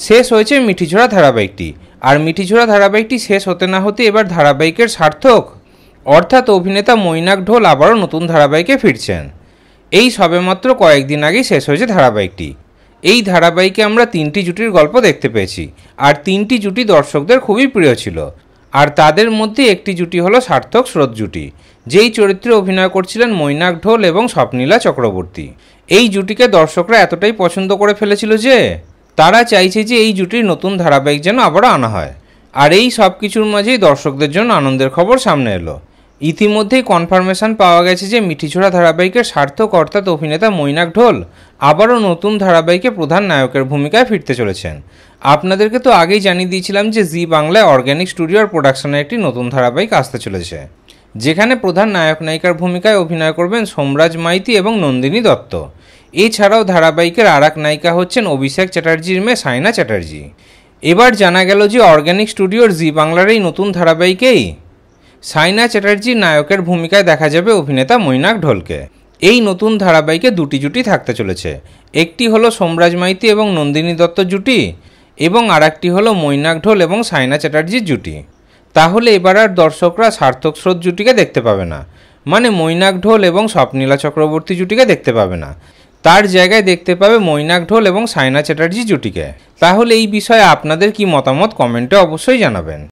শেষ হয়েছে মিঠিঝোড়া ধারাবাহিকটি। আর মিঠিঝোড়া ধারাবাহিকটি শেষ হতে না হতে এবার ধারাবাহিকের সার্থক অর্থাৎ অভিনেতা মৈনাক ঢোল আবারও নতুন ধারাবাহিকে ফিরছেন। এই সবেমাত্র কয়েকদিন আগেই শেষ হয়েছে ধারাবাহিকটি। এই ধারাবাহিকে আমরা 3টি জুটির গল্প দেখতে পেয়েছি, আর 3টি জুটি দর্শকদের খুবই প্রিয় ছিল। আর তাদের মধ্যে একটি জুটি হলো সার্থক স্রোত জুটি, যেই চরিত্রে অভিনয় করছিলেন মৈনাক ঢোল এবং স্বপ্নীলা চক্রবর্তী। এই জুটিকে দর্শকরা এতটাই পছন্দ করে ফেলেছিল যে তারা চাইছে যে এই জুটির নতুন ধারাবাহিক যেন আবারও আনা হয়। আর এই সব কিছুর মাঝেই দর্শকদের জন্য আনন্দের খবর সামনে এলো। ইতিমধ্যেই কনফার্মেশন পাওয়া গেছে যে মিঠিঝোড়া ধারাবাহিকের সার্থক অর্থাৎ অভিনেতা মৈনাক ঢোল আবারও নতুন ধারাবাহিকে প্রধান নায়কের ভূমিকায় ফিরতে চলেছেন। আপনাদেরকে তো আগেই জানিয়ে দিয়েছিলাম যে জি বাংলায় অর্গ্যানিক স্টুডিওর প্রোডাকশনের একটি নতুন ধারাবাহিক আসতে চলেছে, যেখানে প্রধান নায়ক নায়িকার ভূমিকায় অভিনয় করবেন সোমরাজ মাইতি এবং নন্দিনী দত্ত। এছাড়াও ধারাবাহিকের আর এক নায়িকা হচ্ছেন অভিষেক চ্যাটার্জির মেয়ে সাইনা চ্যাটার্জি। এবার জানা গেল যে অর্গ্যানিক স্টুডিওর জি বাংলার এই নতুন ধারাবাহিকেই সাইনা চ্যাটার্জি নায়কের ভূমিকায় দেখা যাবে অভিনেতা মৈনাক ঢোলকে। এই নতুন ধারাবাহিকে 2টি জুটি থাকতে চলেছে, একটি হলো সোমরাজ মাইতি এবং নন্দিনী দত্ত জুটি, এবং আর একটি হলো মৈনাক ঢোল এবং সাইনা চ্যাটার্জির জুটি। তাহলে এবার আর দর্শকরা সার্থক স্রোত জুটিকে দেখতে পাবে না, মানে মৈনাক ঢোল এবং স্বপ্নীলা চক্রবর্তী জুটিকে দেখতে পাবে না। তার জায়গায় দেখতে পাবে মৈনাক ঢোল এবং সাইনা চ্যাটার্জি জুটিকে। তাহলে এই বিষয়ে আপনাদের কি মতামত কমেন্টে অবশ্যই জানাবেন।